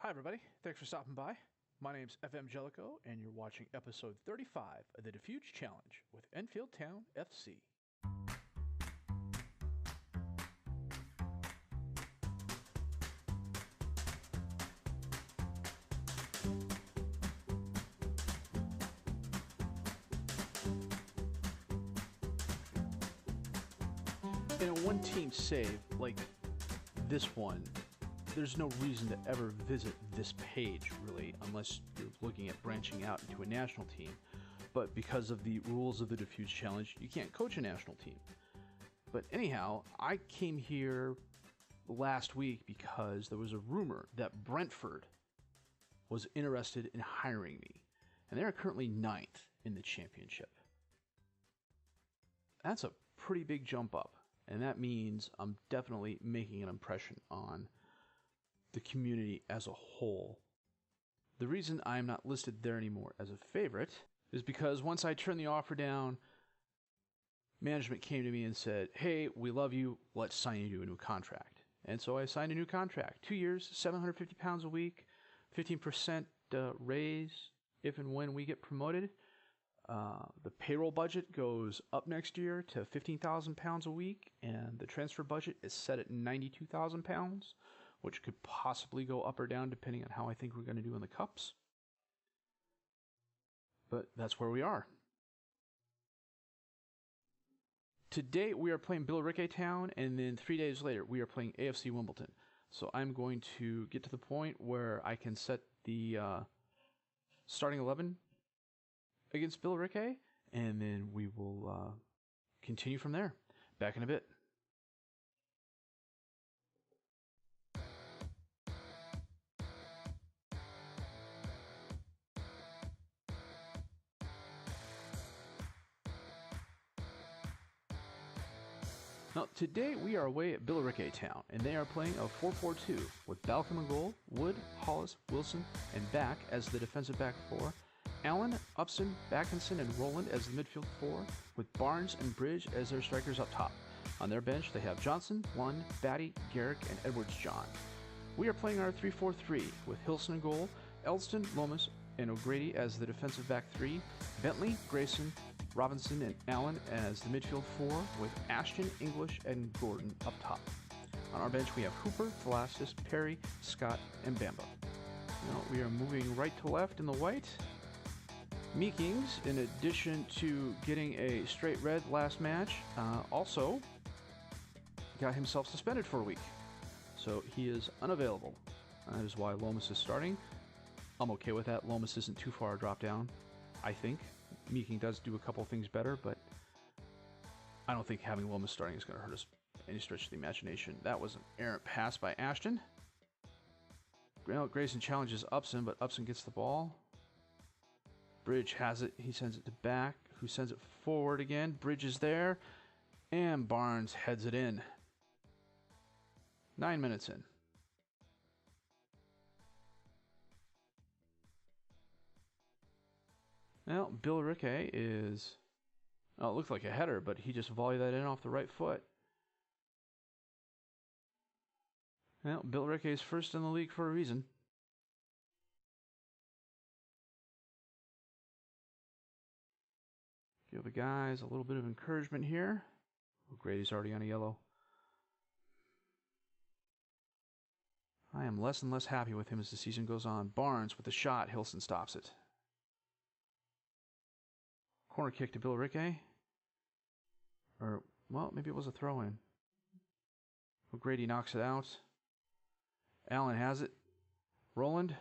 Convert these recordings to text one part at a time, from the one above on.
Hi, everybody. Thanks for stopping by. My name's FM Jellico, and you're watching episode 35 of the Dafuge Challenge with Enfield Town FC. In a one-team save like this one, there's no reason to ever visit this page, really, unless you're looking at branching out into a national team. But because of the rules of the Dafuge Challenge, you can't coach a national team. But anyhow, I came here last week because there was a rumor that Brentford was interested in hiring me, and they are currently 9th in the championship. That's a pretty big jump up, and that means I'm definitely making an impression on the community as a whole. The reason I am not listed there anymore as a favorite is because once I turned the offer down, management came to me and said, "Hey, we love you, let's sign you to a new contract." And so I signed a new contract. 2 years, £750 a week, 15% raise if and when we get promoted. The payroll budget goes up next year to £15,000 a week, and the transfer budget is set at £92,000, which could possibly go up or down depending on how I think we're going to do in the cups. But that's where we are. Today we are playing Billericay Town, and then 3 days later we are playing AFC Wimbeldon. So I'm going to get to the point where I can set the starting 11 against Billericay, and then we will continue from there. Back in a bit. Now, today we are away at Billericay Town, and they are playing a 4-4-2 with Balcom in goal, Wood, Hollis, Wilson, and Back as the defensive back four, Allen, Upson, Backinson, and Rowland as the midfield four, with Barnes and Bridge as their strikers up top. On their bench, they have Johnson, Lund, Batty, Garrick, and Edwards-John. We are playing our 3-4-3 with Hilson in goal, Elston, Lomas, and O'Grady as the defensive back three, Bentley, Grayson, Robinson, and Allen as the midfield four, with Ashton, English, and Gordon up top. On our bench, we have Hooper, Velasquez, Perry, Scott, and Bamba. Now, we are moving right to left in the white. Meekings, in addition to getting a straight red last match, also got himself suspended for a week. So he is unavailable. That is why Lomas is starting. I'm okay with that. Lomas isn't too far a drop down, I think. Meeking does do a couple things better, but I don't think having Lomas starting is going to hurt us any stretch of the imagination. That was an errant pass by Ashton. Grayson challenges Upson, but Upson gets the ball. Bridge has it. He sends it to Back, who sends it forward again. Bridge is there, and Barnes heads it in. 9 minutes in. Now, Billericay is... Oh, it looked like a header, but he just volleyed that in off the right foot. Well, Billericay is first in the league for a reason. Give the guys a little bit of encouragement here. Grady's already on a yellow. I am less and less happy with him as the season goes on. Barnes with the shot. Hilson stops it. Corner kick to Billericay. Or, well, maybe it was a throw-in. O'Grady knocks it out. Allen has it. Rowland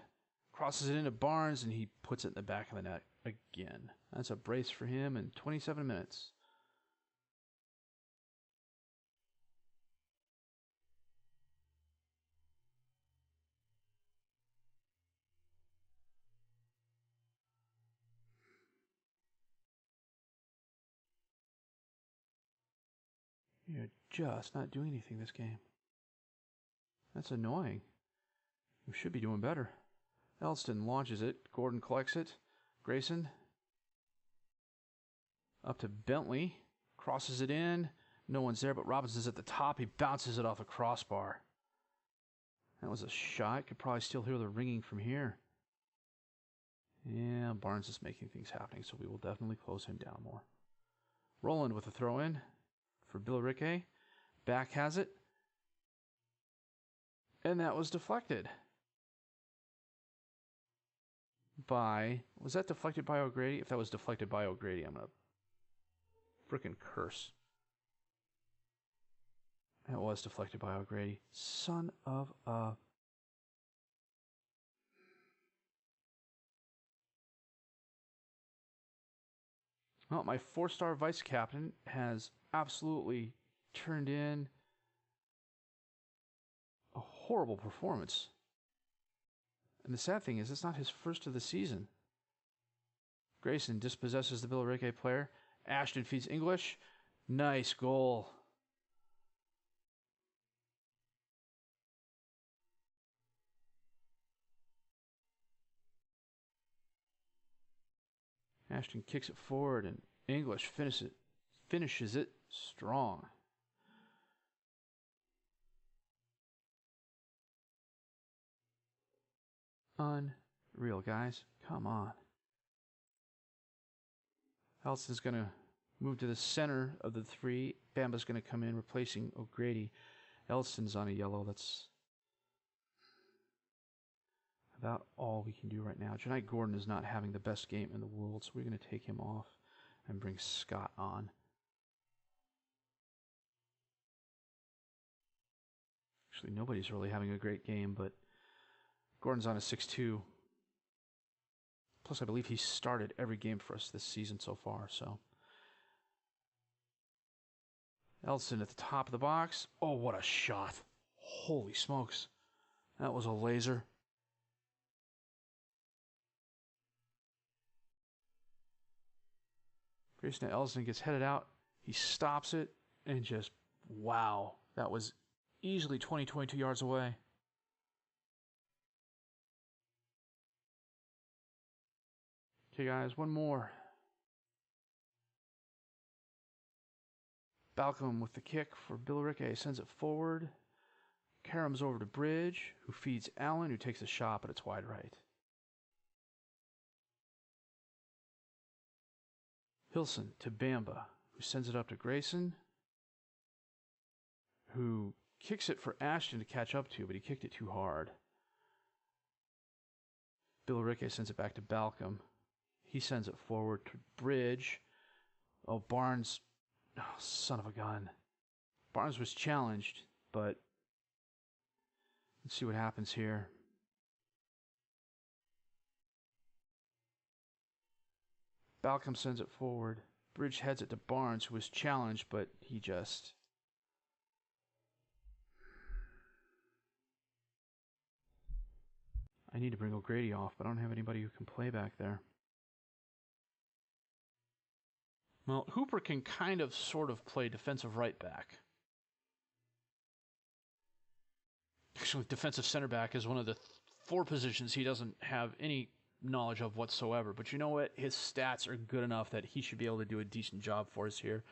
crosses it into Barnes, and he puts it in the back of the net again. That's a brace for him in 27 minutes. You're just not doing anything this game. That's annoying. We should be doing better. Elston launches it. Gordon collects it. Grayson. Up to Bentley. Crosses it in. No one's there, but Robinson's at the top. He bounces it off a crossbar. That was a shot. Could probably still hear the ringing from here. Yeah, Barnes is making things happening, so we will definitely close him down more. Roland with a throw-in for Billericay. Back has it. And that was deflected by... Was that deflected by O'Grady? If that was deflected by O'Grady, I'm going to frickin' curse. That was deflected by O'Grady. Son of a... Well, my 4-star vice captain has absolutely turned in a horrible performance. And the sad thing is, it's not his first of the season. Grayson dispossesses the Billericay player. Ashton feeds English. Nice goal. Ashton kicks it forward, and English finishes it strong. Unreal, guys. Come on. Elston's going to move to the center of the three. Bamba's going to come in, replacing O'Grady. Elston's on a yellow. That's about all we can do right now. Janite Gordon is not having the best game in the world, so we're going to take him off and bring Scott on. Actually, nobody's really having a great game, but Gordon's on a 6-2. Plus, I believe he started every game for us this season so far, so. Elston at the top of the box. Oh, what a shot. Holy smokes. That was a laser. Grayson Elston gets headed out. He stops it and just, wow. That was easily 20, 22 yards away. Okay, guys, one more. Balcom with the kick for Billericay. Sends it forward. Karam's over to Bridge, who feeds Allen, who takes a shot, but it's wide right. Hilson to Bamba, who sends it up to Grayson, who kicks it for Ashton to catch up to, but he kicked it too hard. Billericay sends it back to Balcom. He sends it forward to Bridge. Oh, Barnes. Oh, son of a gun. Barnes was challenged, but let's see what happens here. Balcom sends it forward. Bridge heads it to Barnes, who was challenged, but he just... I need to bring O'Grady off, but I don't have anybody who can play back there. Well, Hooper can kind of sort of play defensive right back. Actually, defensive center back is one of the 4 positions he doesn't have any knowledge of whatsoever. But you know what? His stats are good enough that he should be able to do a decent job for us here.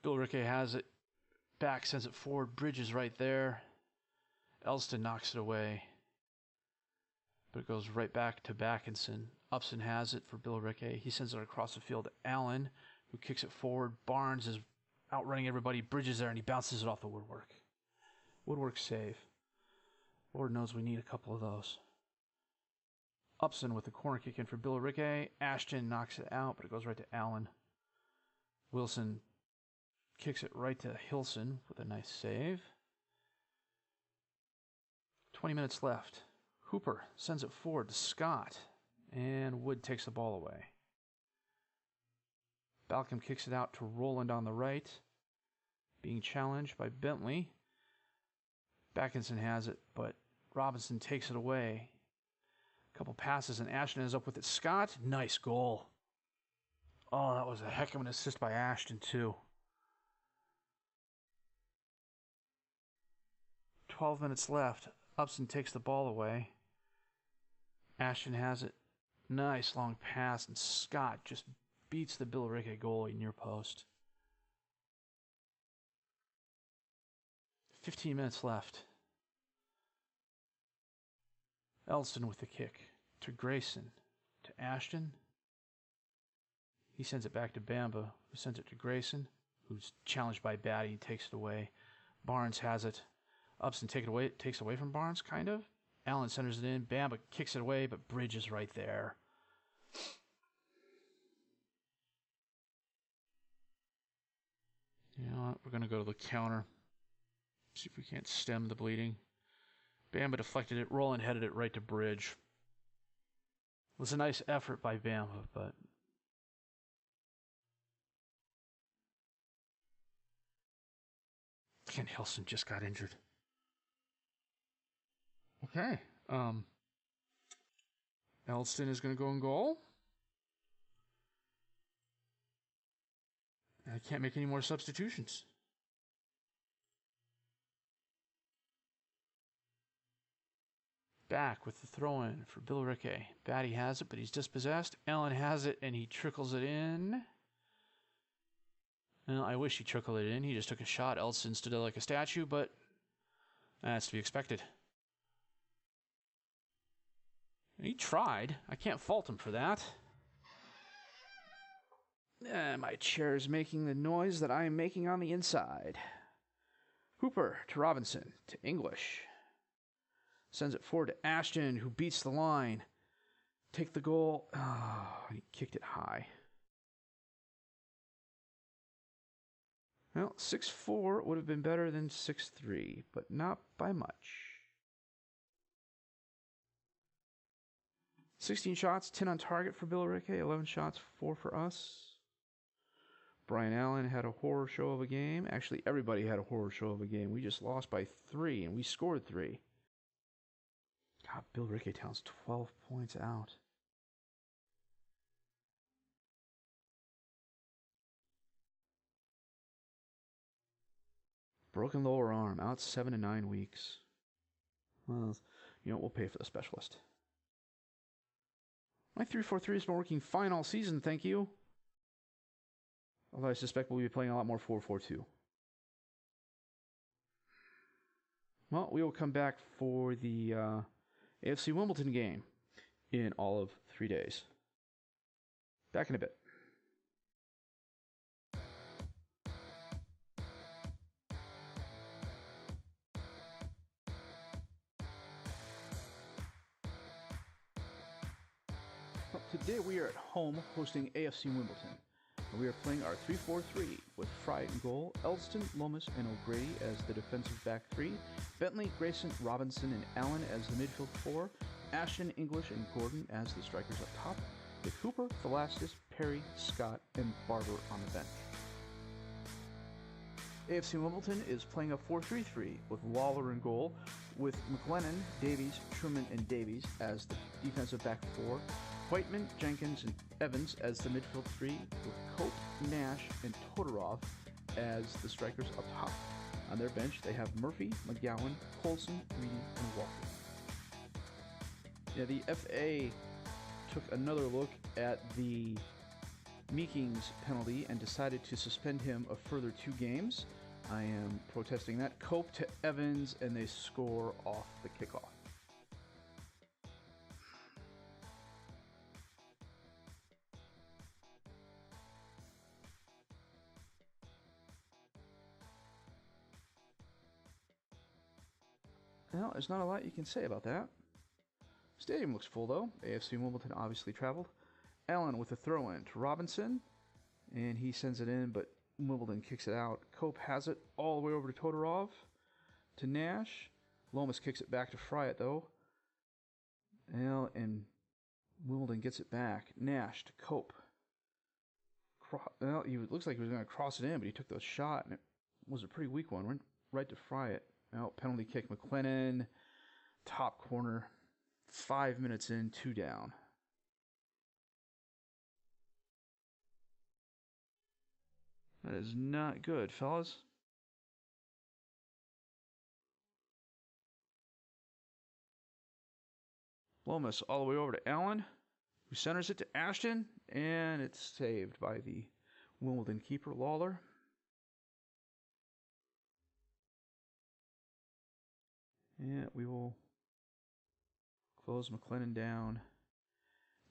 Billericay has it. Back sends it forward. Bridge is right there. Elston knocks it away. But it goes right back to Backinson. Upson has it for Billericay. He sends it across the field to Allen, who kicks it forward. Barnes is outrunning everybody. Bridge is there, and he bounces it off the woodwork. Woodwork save. Lord knows we need a couple of those. Upson with the corner kick in for Billericay. Ashton knocks it out, but it goes right to Allen. Wilson kicks it right to Hilson with a nice save. 20 minutes left. Hooper sends it forward to Scott, and Wood takes the ball away. Balcom kicks it out to Roland on the right, being challenged by Bentley. Backinson has it, but Robinson takes it away. A couple passes, and Ashton is up with it. Scott, nice goal. Oh, that was a heck of an assist by Ashton, too. 12 minutes left. Upson takes the ball away. Ashton has it. Nice long pass, and Scott just beats the Billericay goalie near post. 15 minutes left. Elston with the kick to Grayson, to Ashton. He sends it back to Bamba, who sends it to Grayson, who's challenged by Batty and takes it away. Barnes has it. Upson takes it away from Barnes, kind of. Allen centers it in. Bamba kicks it away, but Bridge is right there. You know what? We're going to go to the counter. See if we can't stem the bleeding. Bamba deflected it. Roland headed it right to Bridge. It was a nice effort by Bamba, but... Ken Hilson just got injured. Okay. Elston is going to go in goal. I can't make any more substitutions. Back with the throw-in for Billericay. Batty has it, but he's dispossessed. Allen has it, and he trickles it in. Well, I wish he trickled it in. He just took a shot. Elston stood there like a statue, but that's to be expected. He tried. I can't fault him for that. My chair is making the noise that I am making on the inside. Hooper to Robinson to English. Sends it forward to Ashton, who beats the line. Take the goal. Oh, he kicked it high. Well, 6-4 would have been better than 6-3, but not by much. 16 shots, 10 on target for Billericay, 11 shots, 4 for us. Brian Allen had a horror show of a game. Actually, everybody had a horror show of a game. We just lost by 3, and we scored 3. God, Billericay Town's 12 points out. Broken lower arm, out 7 to 9 weeks. Well, you know, we'll pay for the specialist. My 3-4-3 has been working fine all season, thank you. Although I suspect we'll be playing a lot more 4-4-2. Well, we will come back for the AFC Wimbeldon game in all of 3 days. Back in a bit. Today we are at home hosting AFC Wimbeldon. We are playing our 3-4-3 with Fry in goal, Elston, Lomas, and O'Grady as the defensive back 3, Bentley, Grayson, Robinson, and Allen as the midfield 4, Ashton, English, and Gordon as the strikers up top, with Hooper, Velasquez, Perry, Scott, and Barber on the bench. AFC Wimbeldon is playing a 4-3-3 with Lawler in goal, with McLennan, Davies, Truman, and Davies as the defensive back 4, Whiteman, Jenkins, and Evans as the midfield 3, with Cope, Nash, and Todorov as the strikers up top. On their bench, they have Murphy, McGowan, Colson, Reedy, and Walker. Yeah, the FA took another look at the Meekings penalty and decided to suspend him a further 2 games. I am protesting that. Cope to Evans, and they score off the kickoff. Well, there's not a lot you can say about that. Stadium looks full, though. AFC Wimbeldon obviously traveled. Allen with a throw-in to Robinson, and he sends it in, but Wimbeldon kicks it out. Cope has it all the way over to Todorov, to Nash. Lomas kicks it back to Fryatt, though. And Wimbeldon gets it back. Nash to Cope. Well, he looks like he was going to cross it in, but he took the shot, and it was a pretty weak one. Went right to Fryatt. Now, penalty kick, McLennan, top corner, 5 minutes in, 2 down. That is not good, fellas. Lomas all the way over to Allen, who centers it to Ashton, and it's saved by the Wimbeldon keeper, Lawler. And we will close McLennan down.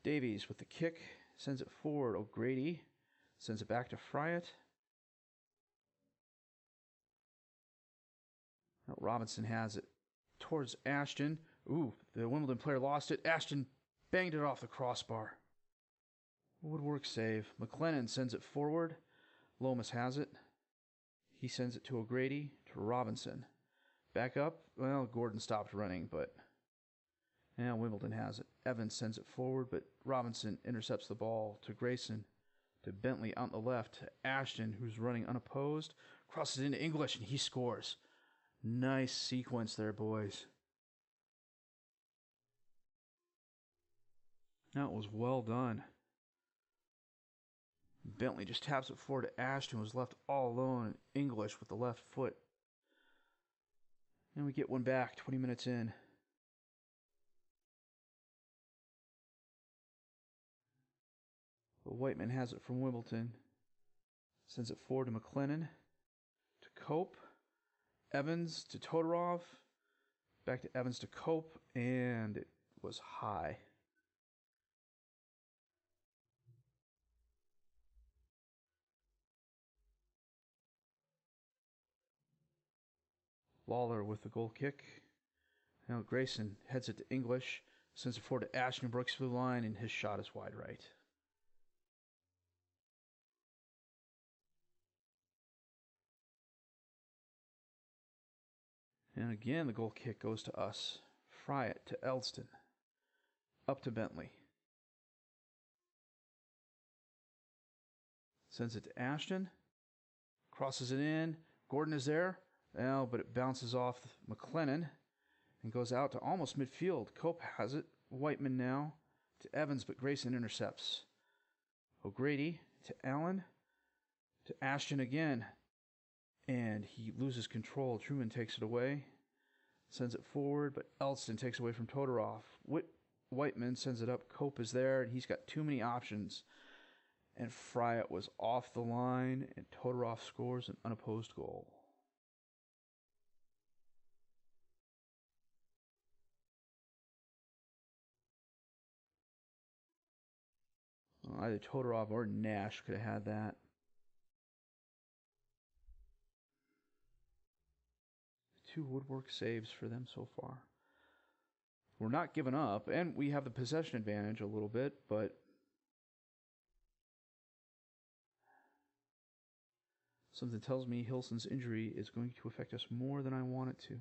Davies with the kick. Sends it forward. O'Grady sends it back to Fryatt. Now Robinson has it towards Ashton. Ooh, the Wimbledon player lost it. Ashton banged it off the crossbar. Woodwork save. McLennan sends it forward. Lomas has it. He sends it to O'Grady, to Robinson. Back up. Well, Gordon stopped running, but now Wimbledon has it. Evans sends it forward, but Robinson intercepts the ball to Grayson, to Bentley on the left, to Ashton, who's running unopposed. Crosses into English, and he scores. Nice sequence there, boys. That was well done. Bentley just taps it forward to Ashton, was left all alone. English with the left foot. And we get one back 20 minutes in. But Whiteman has it from Wimbledon. Sends it forward to McLennan. To Cope. Evans to Todorov. Back to Evans to Cope. And it was high. Lawler with the goal kick. Now Grayson heads it to English. Sends it forward to Ashton. Breaks through the line. And his shot is wide right. And again, the goal kick goes to us. Fryatt to Elston. Up to Bentley. Sends it to Ashton. Crosses it in. Gordon is there. Well, but it bounces off McLennan and goes out to almost midfield. Cope has it. Whiteman now to Evans, but Grayson intercepts. O'Grady to Allen. To Ashton again. And he loses control. Truman takes it away. Sends it forward, but Elston takes away from Todorov. Whiteman sends it up. Cope is there, and he's got too many options. And Fryatt was off the line, and Todorov scores an unopposed goal. Either Todorov or Nash could have had that. 2 Woodwork saves for them so far. We're not giving up, and we have the possession advantage a little bit, but something tells me Hilson's injury is going to affect us more than I want it to.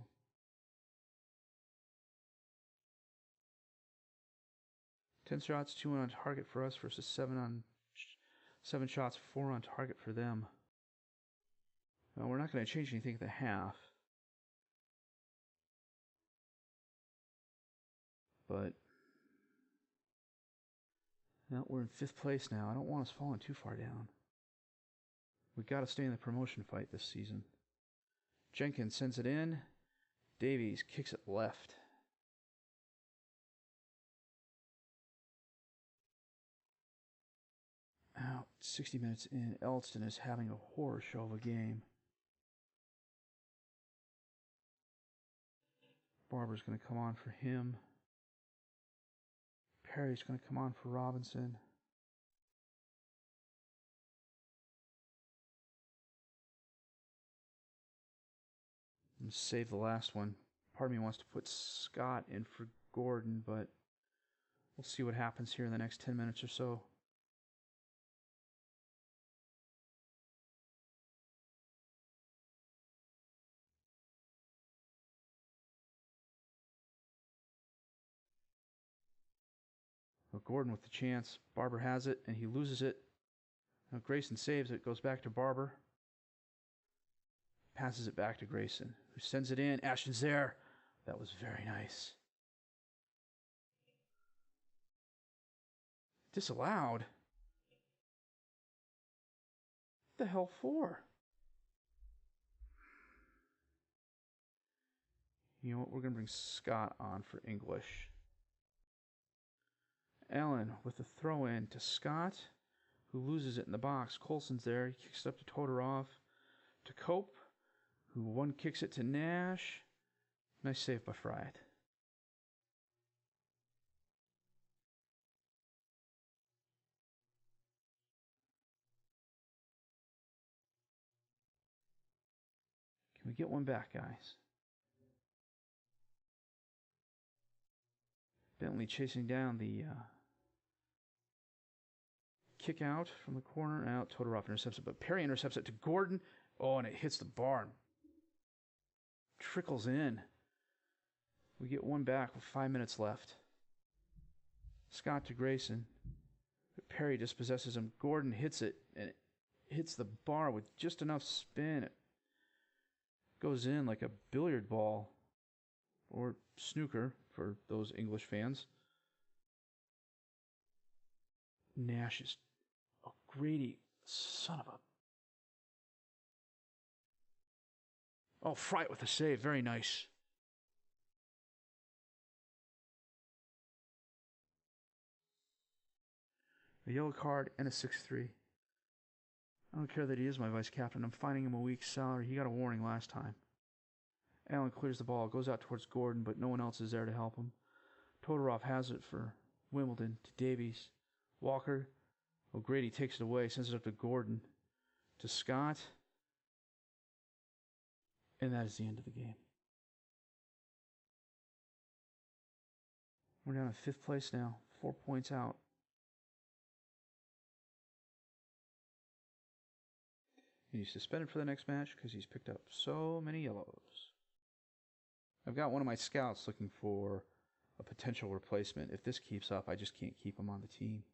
Ten shots, 2 on target for us versus 7 shots, 4 on target for them. Well, we're not going to change anything at the half. But well, we're in 5th place now. I don't want us falling too far down. We've got to stay in the promotion fight this season. Jenkins sends it in. Davies kicks it left. Out 60 minutes in. Elston is having a horror show of a game. Barber's going to come on for him. Perry's going to come on for Robinson. And save the last one. Part of me wants to put Scott in for Gordon, but we'll see what happens here in the next 10 minutes or so. Well, Gordon with the chance. Barber has it, and he loses it. Now Grayson saves it. Goes back to Barber. Passes it back to Grayson, who sends it in. Ashton's there. That was very nice. Disallowed? What the hell for? You know what? We're going to bring Scott on for English. Allen with the throw in to Scott, who loses it in the box. Colson's there. He kicks it up to Todorov. To Cope, who one kicks it to Nash. Nice save by Fried. Can we get one back, guys? Bentley chasing down the kick out from the corner. Out. Todorov intercepts it, but Perry intercepts it to Gordon. Oh, and it hits the bar and trickles in. We get one back with 5 minutes left. Scott to Grayson. But Perry dispossesses him. Gordon hits it, and it hits the bar with just enough spin. It goes in like a billiard ball, or snooker for those English fans. Nash is a Grady, son of a... Oh, Fright with a save. Very nice. A yellow card and a 6-3. I don't care that he is my vice captain. I'm finding him a week's salary. He got a warning last time. Allen clears the ball, goes out towards Gordon, but no one else is there to help him. Todorov has it for Wimbeldon to Davies. Walker. O'Grady takes it away, sends it up to Gordon. To Scott. And that is the end of the game. We're down to 5th place now. 4 points out. And he's suspended for the next match because he's picked up so many yellows. I've got one of my scouts looking for a potential replacement. If this keeps up, I just can't keep him on the team.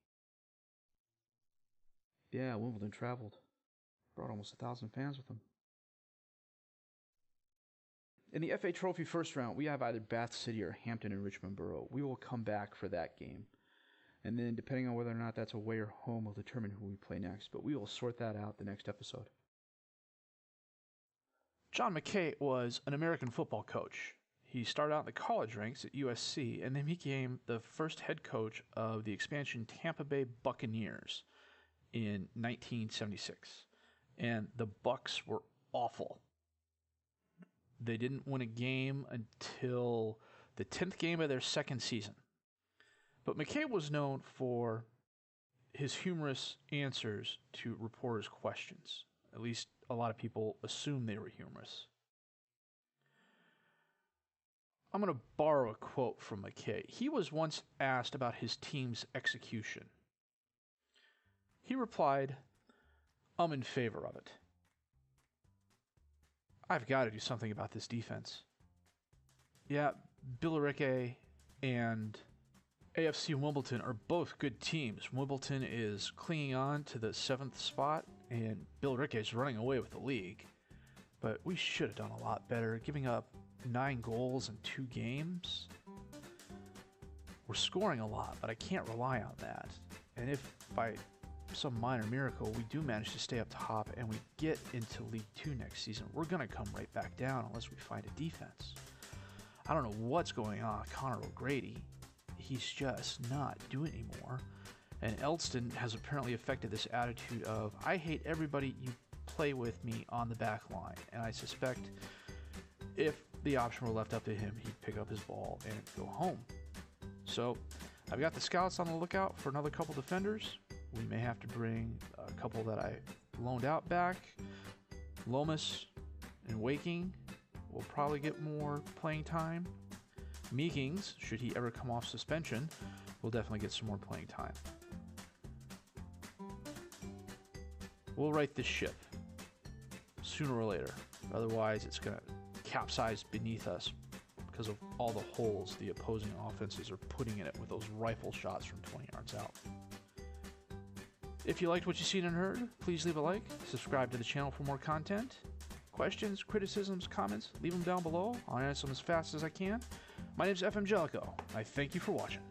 Yeah, Wimbledon traveled. Brought almost 1,000 fans with them. In the FA Trophy first round, we have either Bath City or Hampton and Richmond Borough. We will come back for that game. And then, depending on whether or not that's away or home, will determine who we play next. But we will sort that out the next episode. John McKay was an American football coach. He started out in the college ranks at USC and then became the first head coach of the expansion Tampa Bay Buccaneers in 1976. And the Bucs were awful. They didn't win a game until the 10th game of their second season. But McKay was known for his humorous answers to reporters' questions. At least a lot of people assumed they were humorous. I'm going to borrow a quote from McKay. He was once asked about his team's execution. He replied, "I'm in favor of it. I've got to do something about this defense. Yeah, Billericay and AFC Wimbeldon are both good teams. Wimbledon is clinging on to the 7th spot, and Billericay is running away with the league. But we should have done a lot better, giving up 9 goals in 2 games. We're scoring a lot, but I can't rely on that. And if by some minor miracle we do manage to stay up top and we get into League 2 next season, we're going to come right back down unless we find a defense. I don't know what's going on with Connor O'Grady. He's just not doing it anymore. And Elston has apparently affected this attitude of, I hate everybody you play with me on the back line. And I suspect if the option were left up to him, he'd pick up his ball and go home. So I've got the scouts on the lookout for another couple defenders. We may have to bring a couple that I loaned out back. Lomas and Waking will probably get more playing time. Meekings, should he ever come off suspension, will definitely get some more playing time. We'll right this ship sooner or later. Otherwise, it's going to capsize beneath us because of all the holes the opposing offenses are putting in it with those rifle shots from 20 yards out. If you liked what you've seen and heard, please leave a like, subscribe to the channel for more content. Questions, criticisms, comments, leave them down below. I'll answer them as fast as I can. My name's FM Jellico. I thank you for watching.